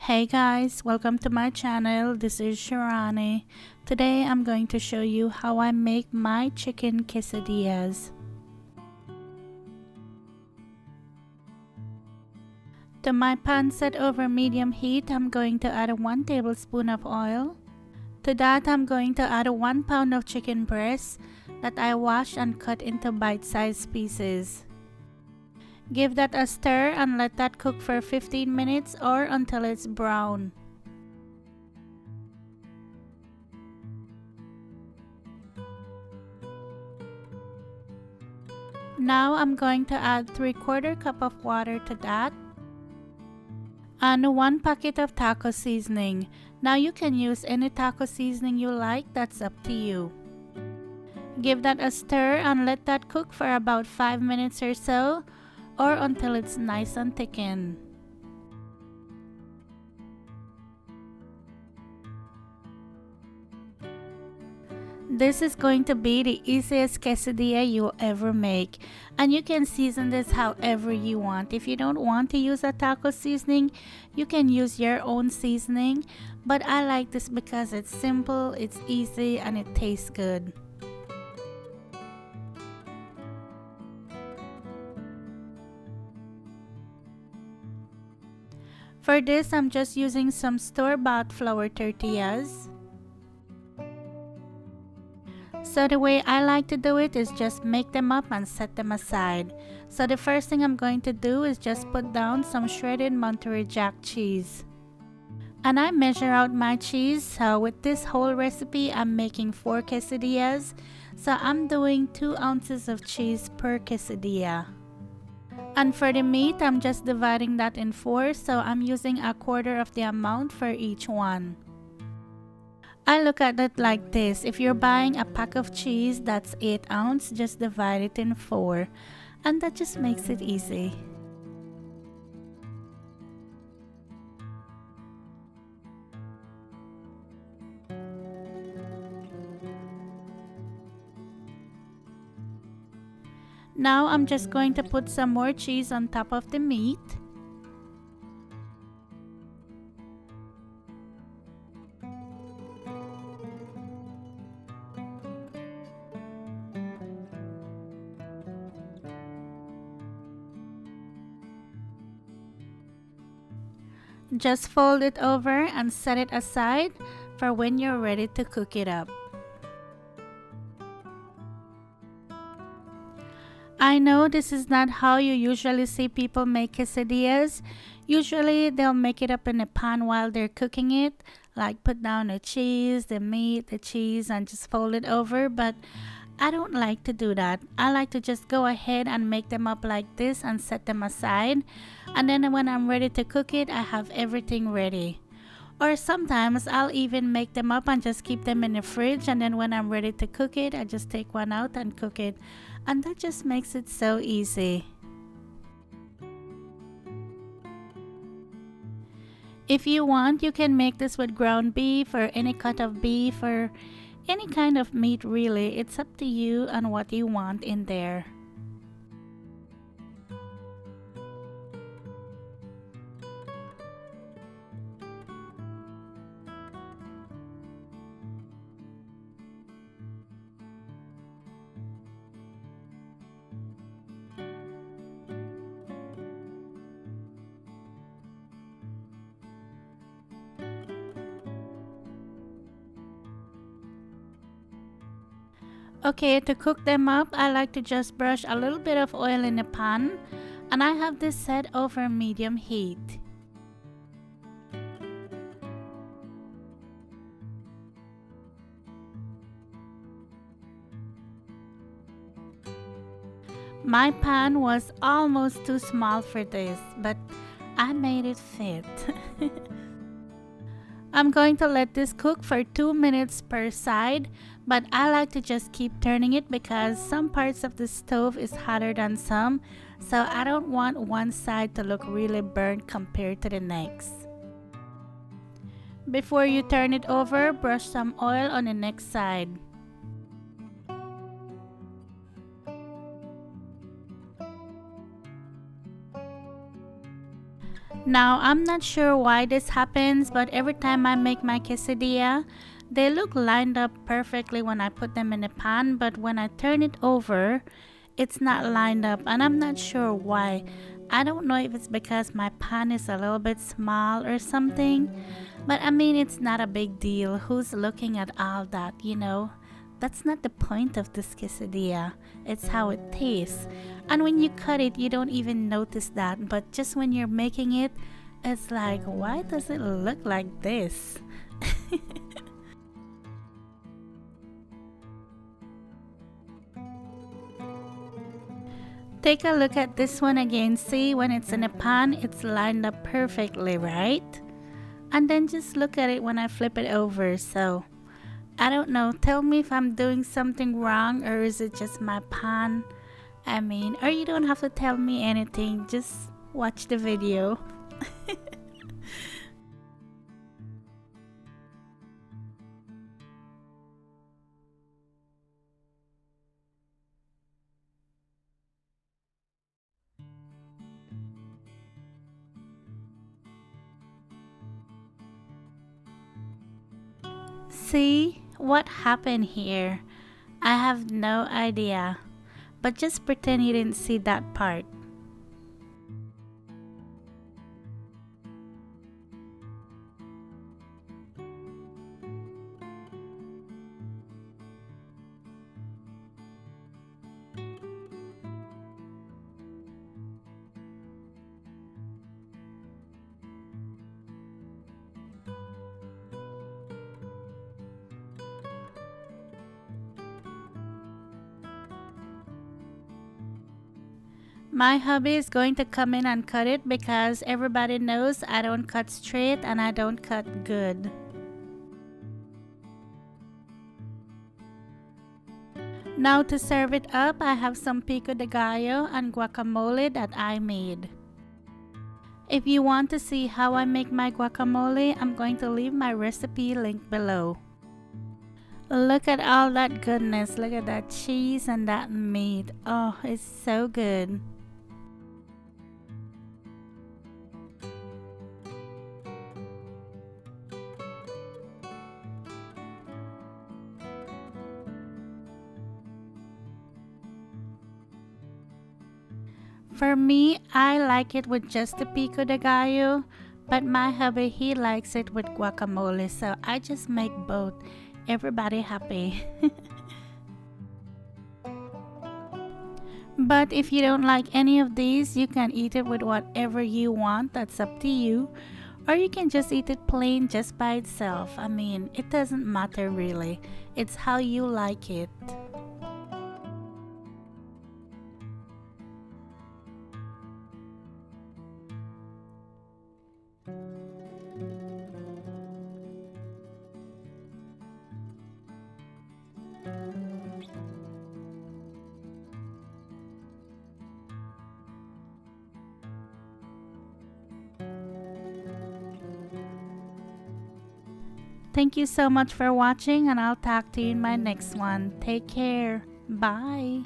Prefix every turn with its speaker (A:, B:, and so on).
A: Hey guys, welcome to my channel. This is Shirani. Today I'm going to show you how I make my chicken quesadillas. To my pan set over medium heat, I'm going to add 1 tablespoon of oil. To that, I'm going to add 1 pound of chicken breast that I washed and cut into bite-sized pieces. Give that a stir and let that cook for 15 minutes or until it's brown. Now I'm going to add 3/4 cup of water to that and 1 packet of taco seasoning. Now you can use any taco seasoning you like, that's up to you. Give that a stir and let that cook for about 5 minutes or so, or until it's nice and thickened. This is going to be the easiest quesadilla you'll ever make, and you can season this however you want. If you don't want to use a taco seasoning, you can use your own seasoning, but I like this because it's simple, it's easy, and it tastes good. For this, I'm just using some store-bought flour tortillas. So the way I like to do it is just make them up and set them aside. So the first thing I'm going to do is just put down some shredded Monterey Jack cheese. And I measure out my cheese, so with this whole recipe I'm making 4 quesadillas. So I'm doing 2 ounces of cheese per quesadilla. And for the meat, I'm just dividing that in 4, so I'm using 1/4 of the amount for each one. I look at it like this: if you're buying a pack of cheese that's 8 ounces, just divide it in 4, and that just makes it easy. Now I'm just going to put some more cheese on top of the meat. Just fold it over and set it aside for when you're ready to cook it up. I know this is not how you usually see people make quesadillas. Usually they'll make it up in a pan while they're cooking it, like put down the cheese, the meat, the cheese, and just fold it over, but I don't like to do that. I like to just go ahead and make them up like this and set them aside, and then when I'm ready to cook it, I have everything ready. Or sometimes I'll even make them up and just keep them in the fridge, and then when I'm ready to cook it, I just take one out and cook it. And that just makes it so easy. If you want, you can make this with ground beef or any cut of beef or any kind of meat really. It's up to you and what you want in there. Okay, to cook them up, I like to just brush a little bit of oil in the pan, and I have this set over medium heat. My pan was almost too small for this, but I made it fit. I'm going to let this cook for 2 minutes per side, but I like to just keep turning it because some parts of the stove is hotter than some, so I don't want one side to look really burnt compared to the next. Before you turn it over, brush some oil on the next side. Now, I'm not sure why this happens, but every time I make my quesadilla, they look lined up perfectly when I put them in the pan, but when I turn it over, it's not lined up, and I'm not sure why. I don't know if it's because my pan is a little bit small or something, but I mean, it's not a big deal. Who's looking at all that, you know? That's not the point of this quesadilla. It's how it tastes. And when you cut it, you don't even notice that. But just when you're making it, it's like, why does it look like this? Take a look at this one again. See, when it's in a pan, it's lined up perfectly, right? And then just look at it when I flip it over. So I don't know, tell me if I'm doing something wrong, or is it just my pan? I mean, or you don't have to tell me anything, just watch the video. See what happened here? I have no idea, but just pretend you didn't see that part. My hubby is going to come in and cut it because everybody knows I don't cut straight and I don't cut good. Now to serve it up, I have some pico de gallo and guacamole that I made. If you want to see how I make my guacamole, I'm going to leave my recipe link below. Look at all that goodness, look at that cheese and that meat. Oh, it's so good. For me, I like it with just the pico de gallo, but my hubby, he likes it with guacamole, so I just make both. Everybody happy. But if you don't like any of these, you can eat it with whatever you want, that's up to you. Or you can just eat it plain just by itself. I mean, it doesn't matter really. It's how you like it. Thank you so much for watching, and I'll talk to you in my next one. Take care. Bye.